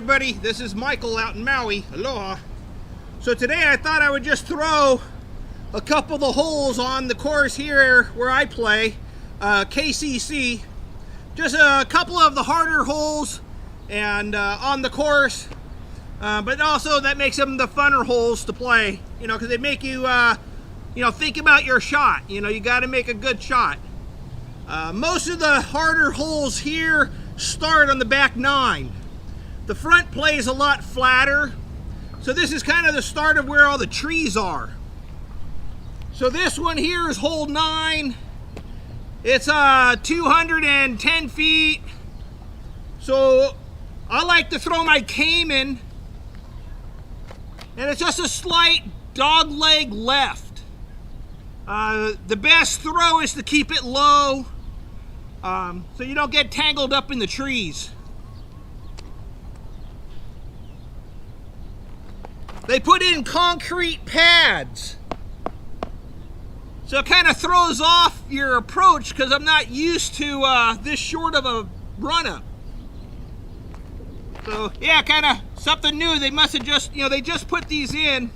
everybody, this is Michael out in Maui. Aloha. So today I thought I would just throw a couple of the holes on the course here where I play, KCC. Just a couple of the harder holes and on the course, but also that makes them the funner holes to play, you know, because they make you, think about your shot. You know, you got to make a good shot. Most of the harder holes here start on the back 9. The front plays a lot flatter, so this is kind of the start of where all the trees are. So this one here is hole 9. It's 210 feet. So I like to throw my Cayman, and it's just a slight dog leg left. The best throw is to keep it low, so you don't get tangled up in the trees. They put in concrete pads, so it kind of throws off your approach because I'm not used to this short of a run-up. So yeah, kind of something new. They must have just, they just put these in.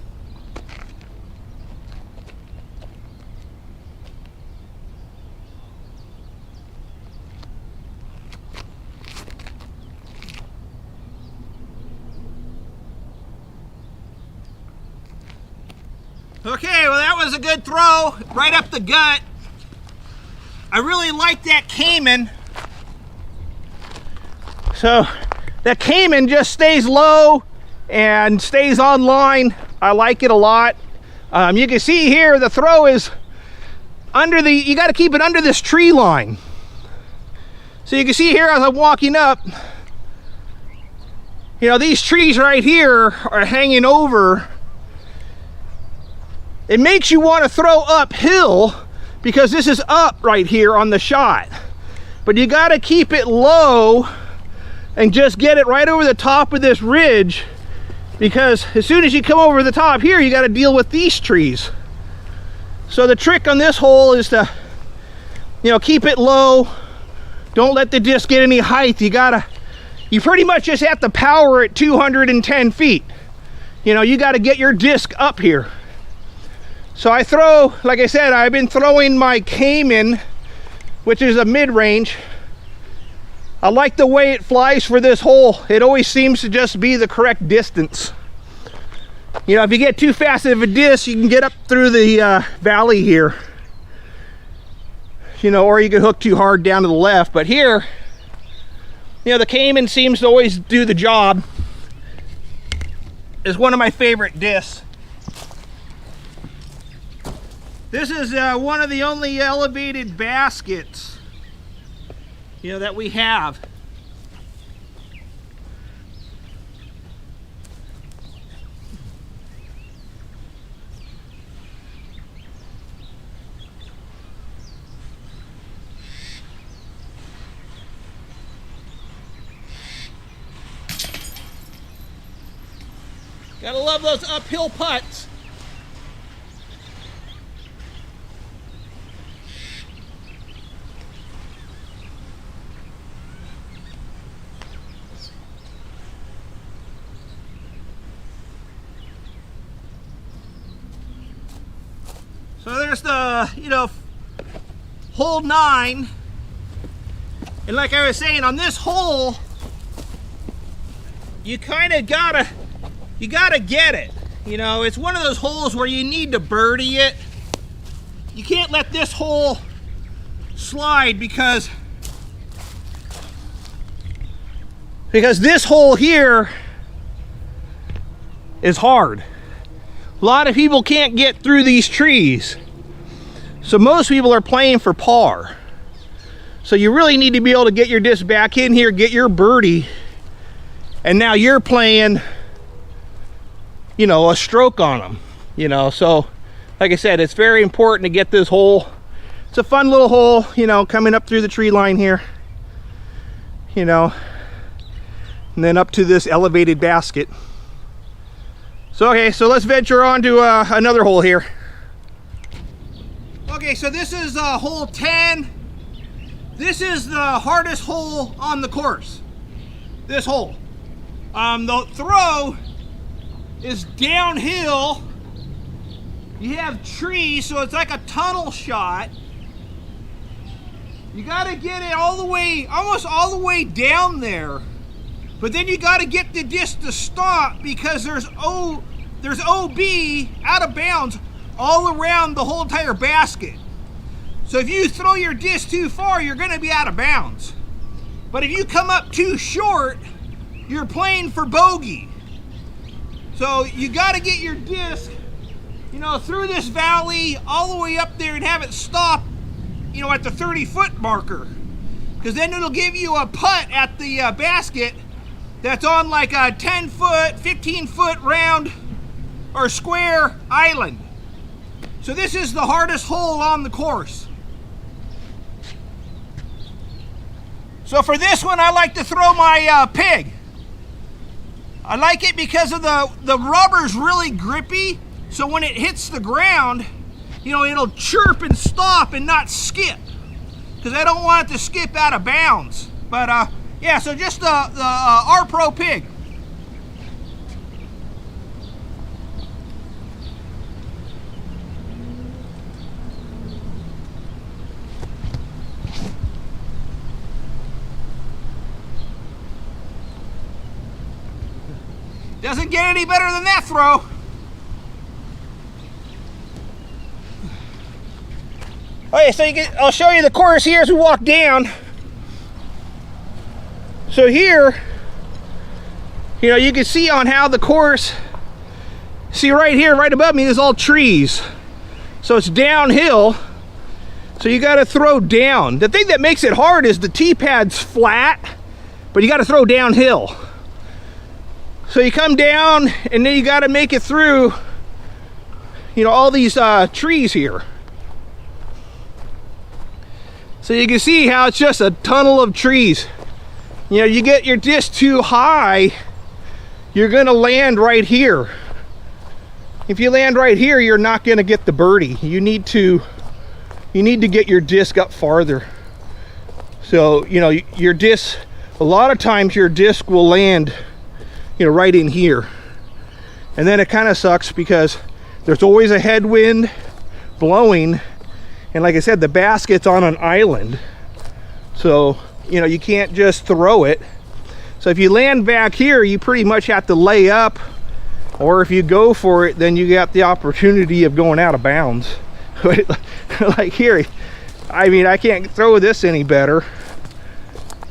Okay, well that was a good throw, right up the gut. I really like that Cayman. So that Cayman just stays low and stays on line. I like it a lot. You can see here the throw is under the, you got to keep it under this tree line. So you can see here as I'm walking up, these trees right here are hanging over. It makes you want to throw uphill because this is up right here on the shot. But you got to keep it low and just get it right over the top of this ridge, because as soon as you come over the top here, you got to deal with these trees. So the trick on this hole is to, keep it low. Don't let the disc get any height. You pretty much just have to power it 210 feet. You got to get your disc up here. So I throw, like I said, I've been throwing my Cayman, which is a mid-range. I like the way it flies for this hole. It always seems to just be the correct distance. If you get too fast of a disc, you can get up through the valley here. Or you can hook too hard down to the left. But here, the Cayman seems to always do the job. It's one of my favorite discs. This is one of the only elevated baskets, that we have. Gotta love those uphill putts. So there's the, hole 9. And like I was saying, on this hole, you kind of gotta get it. It's one of those holes where you need to birdie it. You can't let this hole slide because this hole here is hard. A lot of people can't get through these trees. So most people are playing for par. So you really need to be able to get your disc back in here, get your birdie, and now you're playing, a stroke on them. So like I said, it's very important to get this hole. It's a fun little hole, coming up through the tree line here, and then up to this elevated basket. So okay, so let's venture on to another hole here. Okay, so this is hole 10. This is the hardest hole on the course. This hole. The throw is downhill. You have trees, so it's like a tunnel shot. You got to get it all the way, almost all the way down there. But then you got to get the disc to stop because there's OB out of bounds all around the whole entire basket. So if you throw your disc too far, you're going to be out of bounds. But if you come up too short, you're playing for bogey. So you got to get your disc, you know, through this valley all the way up there and have it stop, you know, at the 30-foot marker. Because then it'll give you a putt at the basket that's on like a 10-foot, 15-foot round or square island. So this is the hardest hole on the course. So for this one, I like to throw my pig. I like it because of the rubber's really grippy, so when it hits the ground, you know, it'll chirp and stop and not skip, because I don't want it to skip out of bounds. But yeah, so just the R-Pro pig. Doesn't get any better than that throw. Okay, so I'll show you the course here as we walk down. So here, you know, you can see on how the course, see right here, right above me, is all trees. So it's downhill. So you got to throw down. The thing that makes it hard is the tee pad's flat, but you got to throw downhill. So you come down and then you got to make it through, you know, all these trees here. So you can see how it's just a tunnel of trees. You know, you get your disc too high, you're gonna land right here. If you land right here, you're not gonna get the birdie. You need to get your disc up farther. So, you know, your disc, a lot of times your disc will land, you know, right in here. And then it kind of sucks because there's always a headwind blowing. And like I said, the basket's on an island. So, you know, you can't just throw it. So if you land back here, you pretty much have to lay up. Or if you go for it, then you got the opportunity of going out of bounds. Like here, I mean, I can't throw this any better.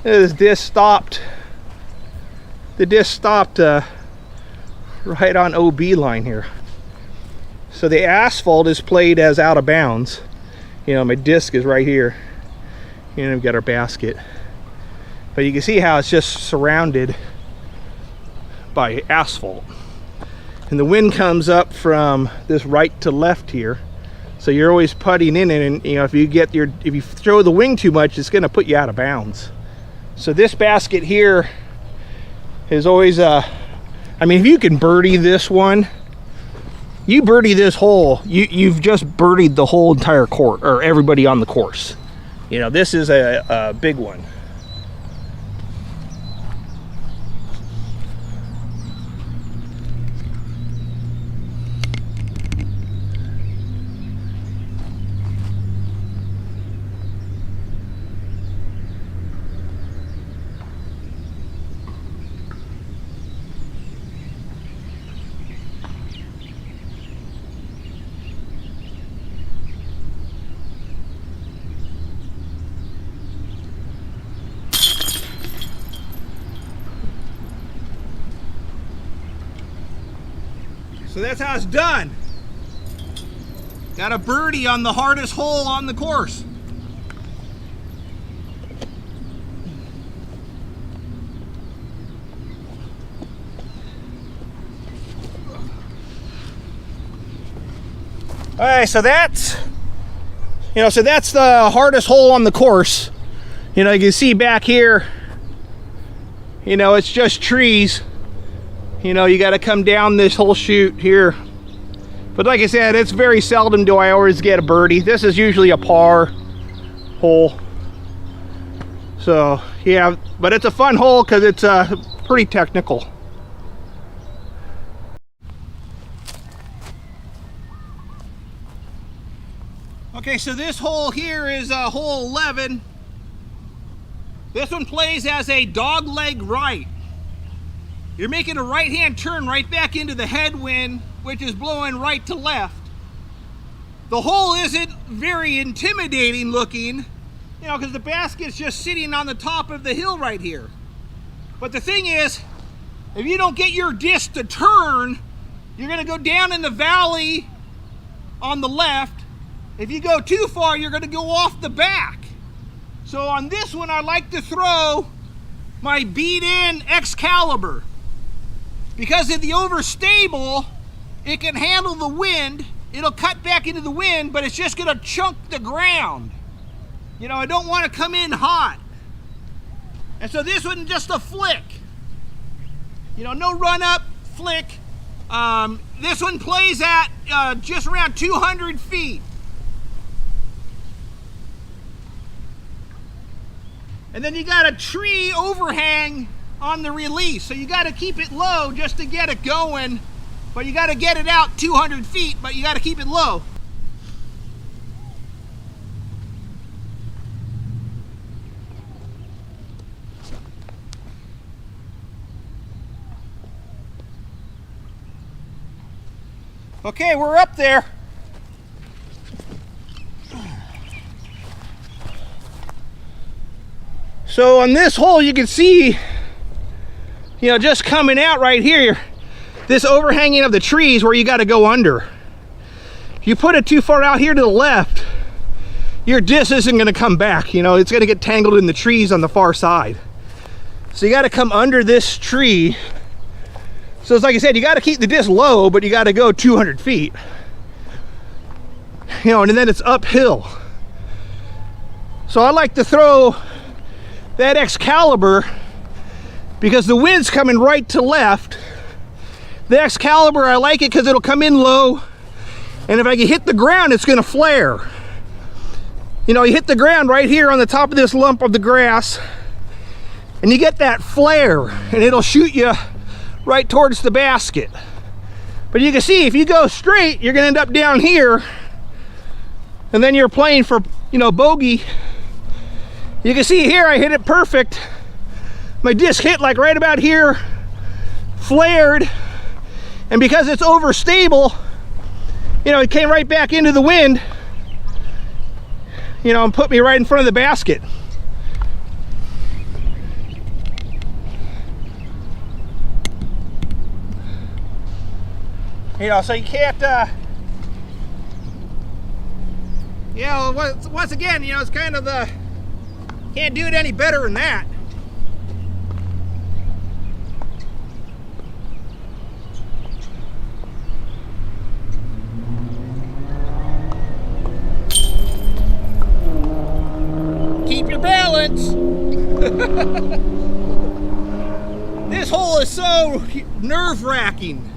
This disc stopped. The disc stopped right on OB line here. So the asphalt is played as out of bounds. You know, my disc is right here. You know, we've got our basket. But you can see how it's just surrounded by asphalt. And the wind comes up from this right to left here. So you're always putting in it, and you know, if you throw the wing too much, it's gonna put you out of bounds. So this basket here is always I mean, if you can birdie this one, you birdie this hole, you've just birdied the whole entire course, or everybody on the course. You know, this is a big one. So that's how it's done. Got a birdie on the hardest hole on the course. All right, so that's, you know, so that's the hardest hole on the course. You know, you can see back here, you know, it's just trees. You know, you got to come down this whole chute here. But like I said, it's very seldom do I always get a birdie. This is usually a par hole. So yeah, but it's a fun hole because it's pretty technical. Okay, so this hole here is hole 11. This one plays as a dog leg right. You're making a right-hand turn right back into the headwind, which is blowing right to left. The hole isn't very intimidating looking, you know, because the basket's just sitting on the top of the hill right here. But the thing is, if you don't get your disc to turn, you're going to go down in the valley on the left. If you go too far, you're going to go off the back. So on this one, I like to throw my beat-in Excalibur. Because of the overstable, it can handle the wind. It'll cut back into the wind, but it's just going to chunk the ground. You know, I don't want to come in hot. And so this one, just a flick. You know, no run up, flick. This one plays at just around 200 feet. And then you got a tree overhang on the release. So you got to keep it low just to get it going. But you got to get it out 200 feet, but you got to keep it low. Okay, we're up there. So on this hole, you can see, you know, just coming out right here, this overhanging of the trees where you got to go under. If you put it too far out here to the left, your disc isn't going to come back. You know, it's going to get tangled in the trees on the far side. So you got to come under this tree. So it's like I said, you got to keep the disc low, but you got to go 200 feet. You know, and then it's uphill. So I like to throw that Excalibur because the wind's coming right to left. The Excalibur, I like it because it'll come in low, and if I can hit the ground, it's going to flare. You know, you hit the ground right here on the top of this lump of the grass, and you get that flare, and it'll shoot you right towards the basket. But you can see, if you go straight, you're going to end up down here, and then you're playing for, you know, bogey. You can see here, I hit it perfect. My disc hit like right about here, flared, and because it's overstable, you know, it came right back into the wind, you know, and put me right in front of the basket. You know, so you can't, you know, once again, you know, it's kind of the, can't do it any better than that. Keep your balance. This hole is so nerve-wracking.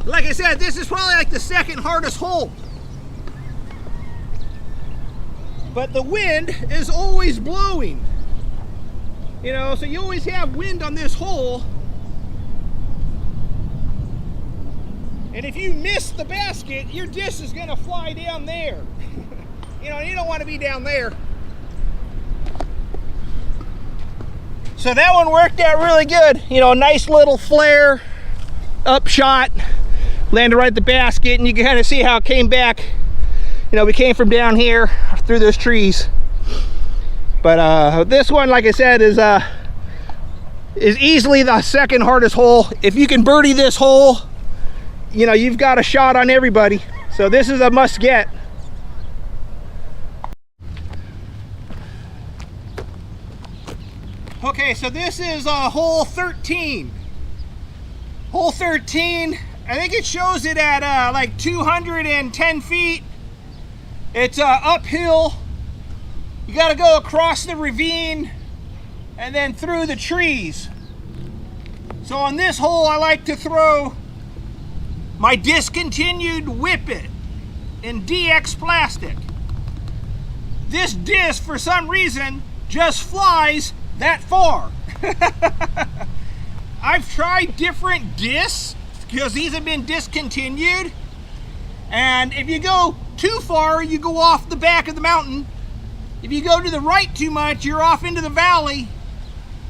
Like I said, this is probably like the second hardest hole. But the wind is always blowing. You know, so you always have wind on this hole. And if you miss the basket, your disc is going to fly down there. You know, you don't want to be down there. So that one worked out really good. You know, a nice little flare, up shot, landed right at the basket, and you can kind of see how it came back. You know, we came from down here through those trees. But this one, like I said, is easily the second hardest hole. If you can birdie this hole, you know, you've got a shot on everybody. So this is a must get. Okay, so this is hole 13. Hole 13, I think it shows it at like 210 feet. It's uphill. You got to go across the ravine and then through the trees. So on this hole, I like to throw my discontinued Whippet in DX plastic. This disc, for some reason, just flies that far. I've tried different discs because these have been discontinued, and if you go too far, you go off the back of the mountain. If you go to the right too much, you're off into the valley.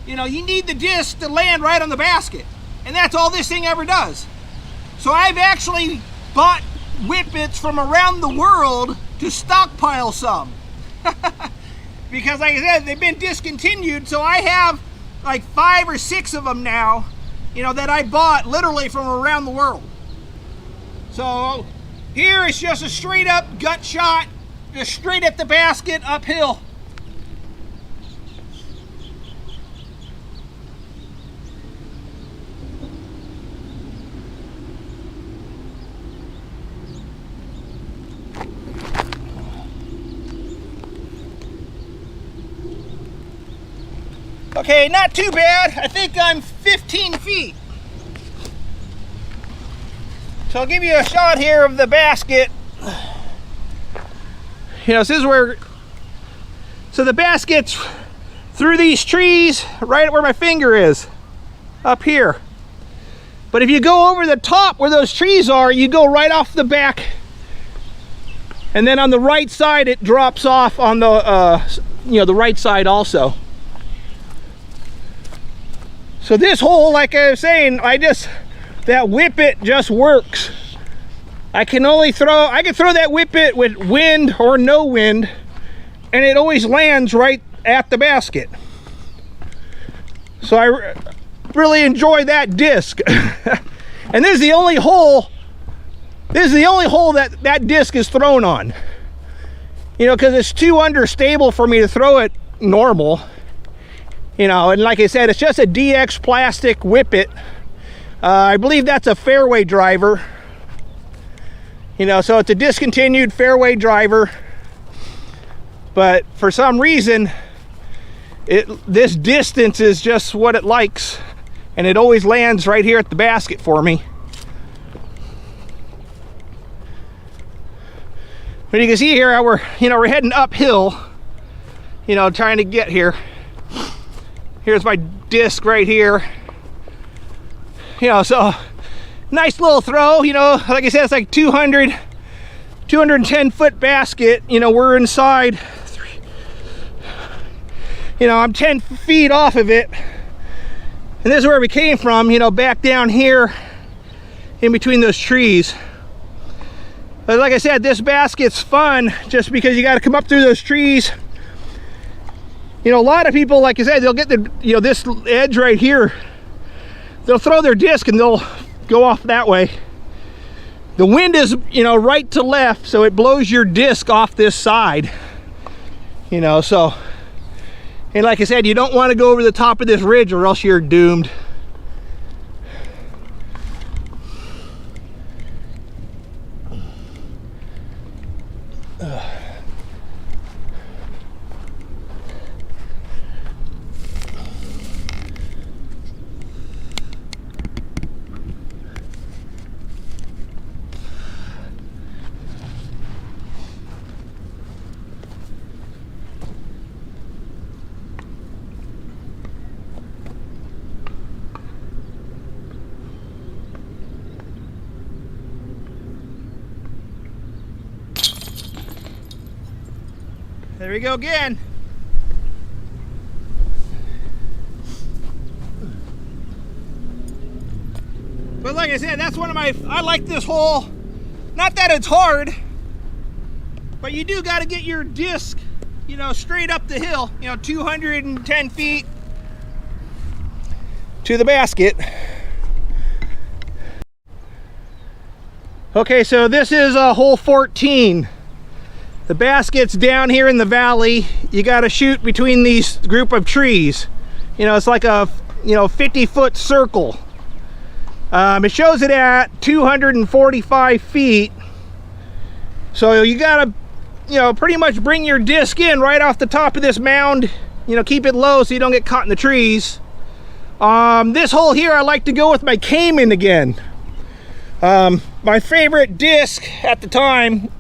You know, you need the disc to land right on the basket. And that's all this thing ever does. So I've actually bought whippets from around the world to stockpile some. Because like I said, they've been discontinued, so I have like 5 or 6 of them now, you know, that I bought literally from around the world. So here it's just a straight up gut shot, just straight at the basket uphill. Okay, not too bad. I think I'm 15 feet. So I'll give you a shot here of the basket. You know, this is where, so the basket's through these trees, right where my finger is, up here. But if you go over the top where those trees are, you go right off the back. And then on the right side, it drops off on the, you know, the right side also. So this hole, like I was saying, that whippet just works. I can throw that whippet with wind or no wind, and it always lands right at the basket. So I really enjoy that disc. And this is the only hole that disc is thrown on. You know, because it's too understable for me to throw it normal. You know, and like I said, it's just a DX plastic whippet. I believe that's a fairway driver. You know, so it's a discontinued fairway driver. But for some reason, this distance is just what it likes. And it always lands right here at the basket for me. But you can see here how we're heading uphill, you know, trying to get here. Here's my disc right here. You know, so nice little throw, you know, like I said, it's like 210 foot basket. You know, we're inside, you know, I'm 10 feet off of it. And this is where we came from, you know, back down here in between those trees. But like I said, this basket's fun just because you got to come up through those trees. You know, a lot of people, like I said, they'll get the, you know, this edge right here. They'll throw their disc and they'll go off that way. The wind is, you know, right to left, so it blows your disc off this side. You know, so, and like I said, you don't want to go over the top of this ridge or else you're doomed. There we go again. But like I said, that's one of my, I like this hole. Not that it's hard, but you do got to get your disc, you know, straight up the hill, you know, 210 feet to the basket. Okay, so this is hole 14. The basket's down here in the valley. You got to shoot between these group of trees. You know, it's like a, you know, 50-foot circle. It shows it at 245 feet. So you got to, you know, pretty much bring your disc in right off the top of this mound. You know, keep it low so you don't get caught in the trees. This hole here, I like to go with my Cayman again. My favorite disc at the time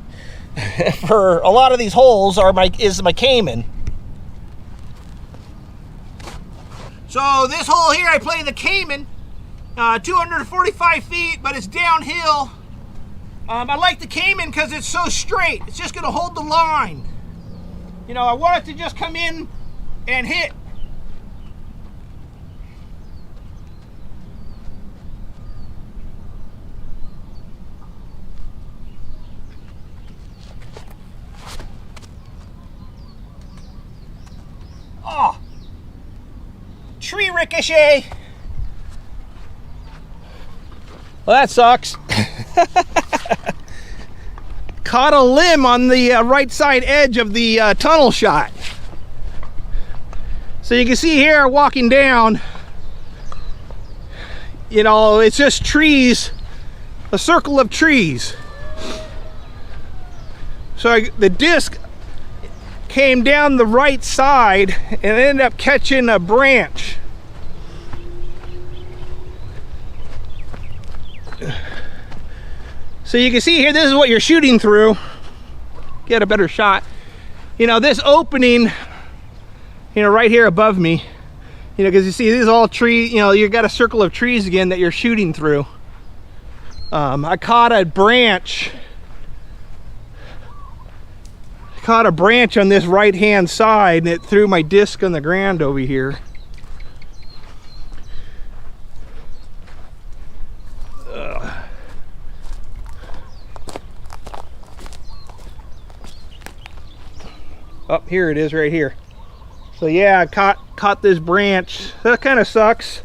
for a lot of these holes is my Cayman. So this hole here, I play the Cayman, 245 feet, but it's downhill. I like the Cayman because it's so straight. It's just going to hold the line. You know, I want it to just come in and hit. Oh, tree ricochet. Well, that sucks. Caught a limb on the right side edge of the tunnel shot. So you can see here walking down, you know, it's just trees, a circle of trees. So the disc came down the right side and ended up catching a branch. So you can see here, this is what you're shooting through. Get a better shot. You know, this opening, you know, right here above me, you know, because you see, this is all tree, you know, you've got a circle of trees again that you're shooting through. I caught a branch. Caught a branch on this right hand side and it threw my disc on the ground over here. Oh, here it is right here. So yeah, I caught this branch. That kind of sucks.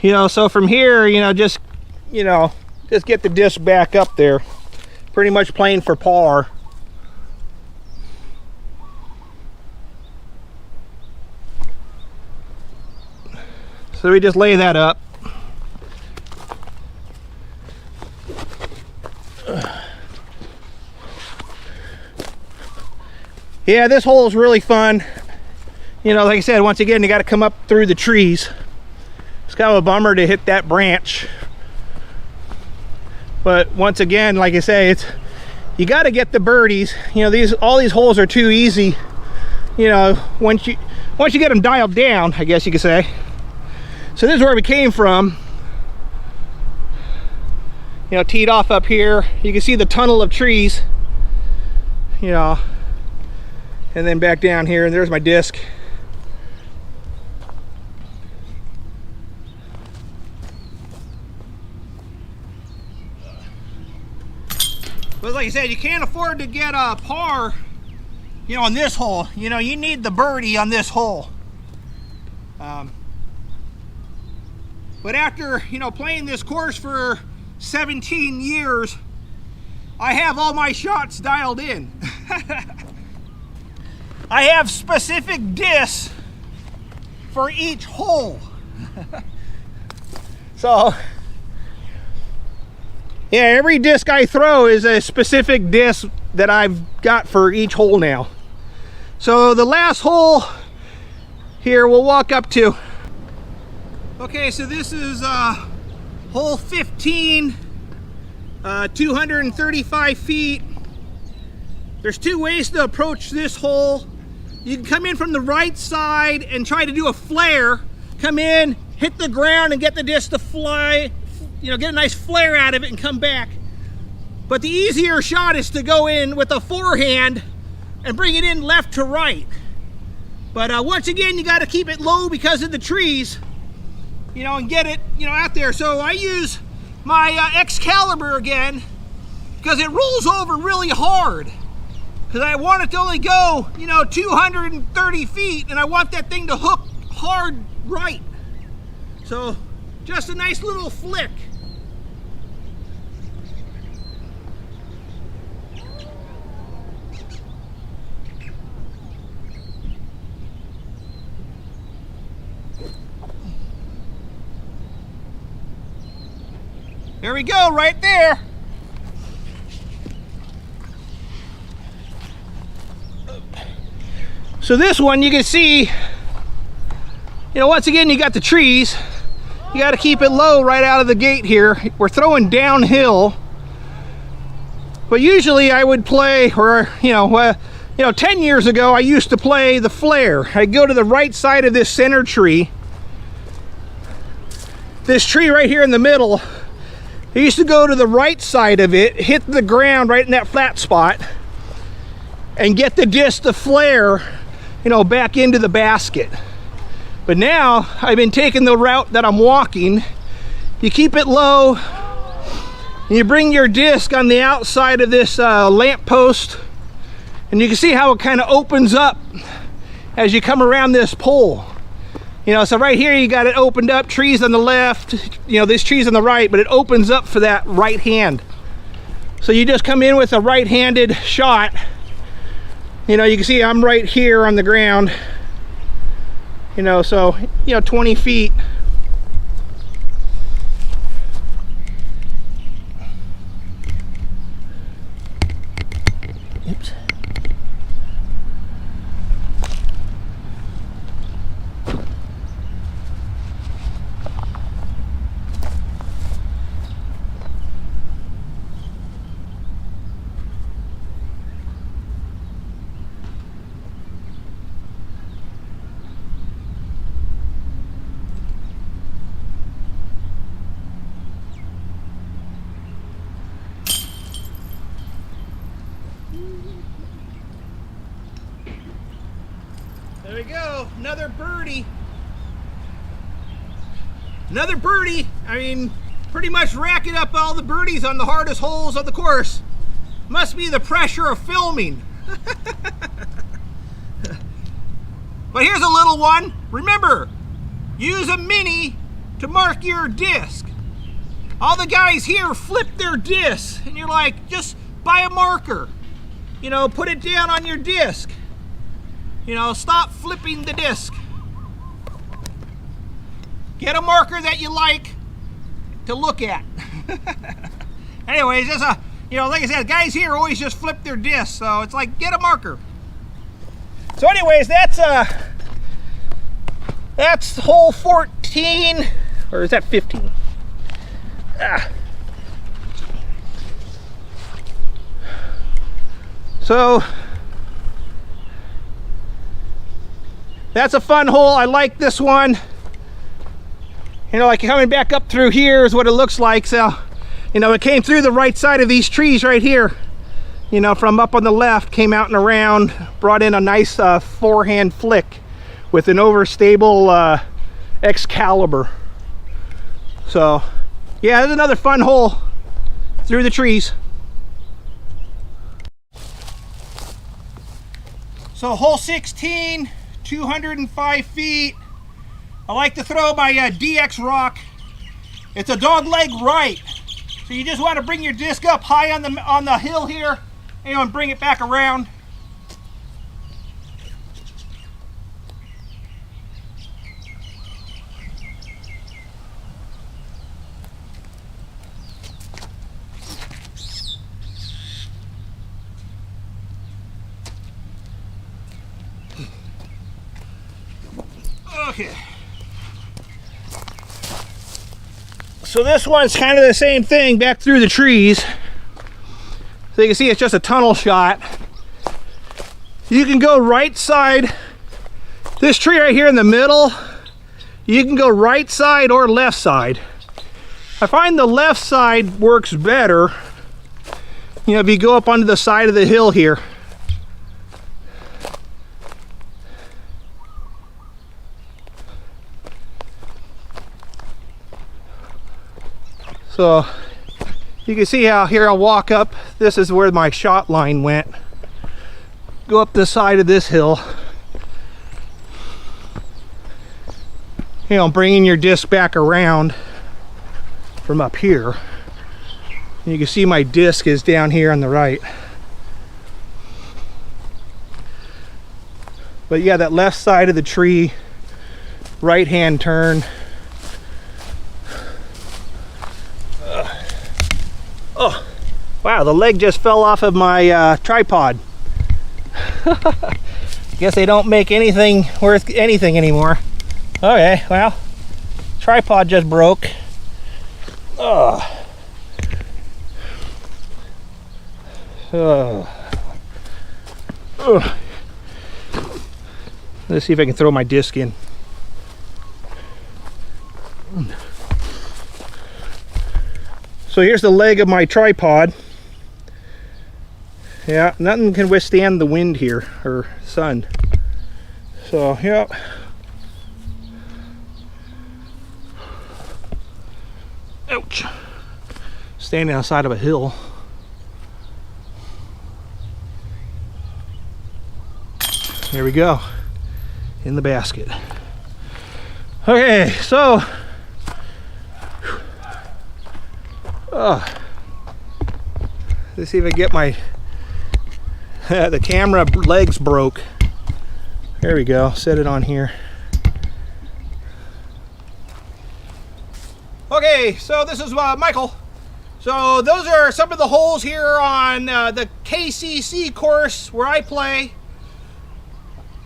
You know, so from here, you know, just get the disc back up there. Pretty much playing for par. So we just lay that up. Yeah, this hole is really fun. You know, like I said, once again, you got to come up through the trees. It's kind of a bummer to hit that branch. But once again, like I say, you got to get the birdies. You know, all these holes are too easy. You know, once you get them dialed down, I guess you could say. So this is where we came from. You know, teed off up here. You can see the tunnel of trees. You know, and then back down here, and there's my disc. But like I said, you can't afford to get a par, you know, on this hole. You know, you need the birdie on this hole. But after, you know, playing this course for 17 years, I have all my shots dialed in. I have specific discs for each hole. So, yeah, every disc I throw is a specific disc that I've got for each hole now. So the last hole here we'll walk up to. Okay, so this is hole 15, 235 feet. There's two ways to approach this hole. You can come in from the right side and try to do a flare. Come in, hit the ground and get the disc to fly, you know, get a nice flare out of it and come back. But the easier shot is to go in with a forehand and bring it in left to right. But once again, you got to keep it low because of the trees, you know, and get it, you know, out there. So I use my Excalibur again because it rolls over really hard. Because I want it to only go, you know, 230 feet, and I want that thing to hook hard right. So just a nice little flick. There we go, right there. So this one, you can see, you know, once again, you got the trees. You got to keep it low right out of the gate here. We're throwing downhill. But usually I would play, or, you know, You know, 10 years ago, I used to play the flare. I'd go to the right side of this center tree. This tree right here in the middle, I used to go to the right side of it, hit the ground right in that flat spot, and get the disc to flare, you know, back into the basket. But now, I've been taking the route that I'm walking. You keep it low, and you bring your disc on the outside of this lamp post, and you can see how it kind of opens up as you come around this pole. You know, so right here you got it opened up, trees on the left, you know, this tree's on the right, but it opens up for that right hand. So you just come in with a right-handed shot. You know, you can see I'm right here on the ground. You know, so, you know, 20 feet. Oops. There we go, another birdie. Another birdie. I mean, pretty much racking up all the birdies on the hardest holes of the course. Must be the pressure of filming. But here's a little one. Remember, use a mini to mark your disc. All the guys here flip their disc, and you're like, just buy a marker. You know, put it down on your disc. You know, stop flipping the disc. Get a marker that you like to look at. Anyways, just a, you know, like I said, guys here always just flip their disc, so it's like, get a marker. So anyways, that's hole 14, or is that 15? So that's a fun hole. I like this one. You know, like coming back up through here is what it looks like. So, you know, it came through the right side of these trees right here. You know, from up on the left, came out and around, brought in a nice forehand flick with an overstable Excalibur. So, yeah, there's another fun hole through the trees. So hole 16, 205 feet. I like to throw my DX rock. It's a dog leg right. So you just want to bring your disc up high on the hill here, you know, and bring it back around. Okay. So this one's kind of the same thing, back through the trees. So you can see it's just a tunnel shot. You can go right side, this tree right here in the middle, you can go right side or left side. I find the left side works better, you know, if you go up onto the side of the hill here. So you can see how here I'll walk up. This is where my shot line went. Go up the side of this hill. You know, bringing your disc back around from up here. And you can see my disc is down here on the right. But yeah, that left side of the tree, right hand turn. Oh, wow, the leg just fell off of my tripod. Guess they don't make anything worth anything anymore. Okay, well, tripod just broke. Oh. Ugh. Let's see if I can throw my disc in. So here's the leg of my tripod. Yeah, nothing can withstand the wind here, or sun. So, yeah. Ouch. Standing outside of a hill. There we go. In the basket. Okay, so let's see if I get my the camera legs broke. There we go. Set it on here. Okay, so this is Michael. So those are some of the holes here on the KCC course where I play.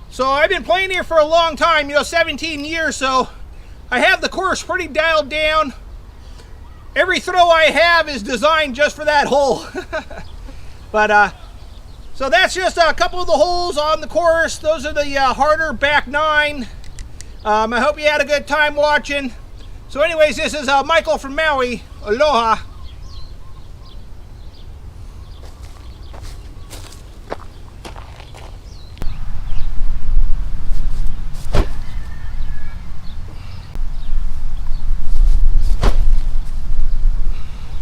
So I've been playing here for a long time, 17 years, so I have the course pretty dialed down. Every throw I have is designed just for that hole. But so that's just a couple of the holes on the course. Those are the harder back 9. I hope you had a good time watching. So anyways, this is Michael from Maui. Aloha.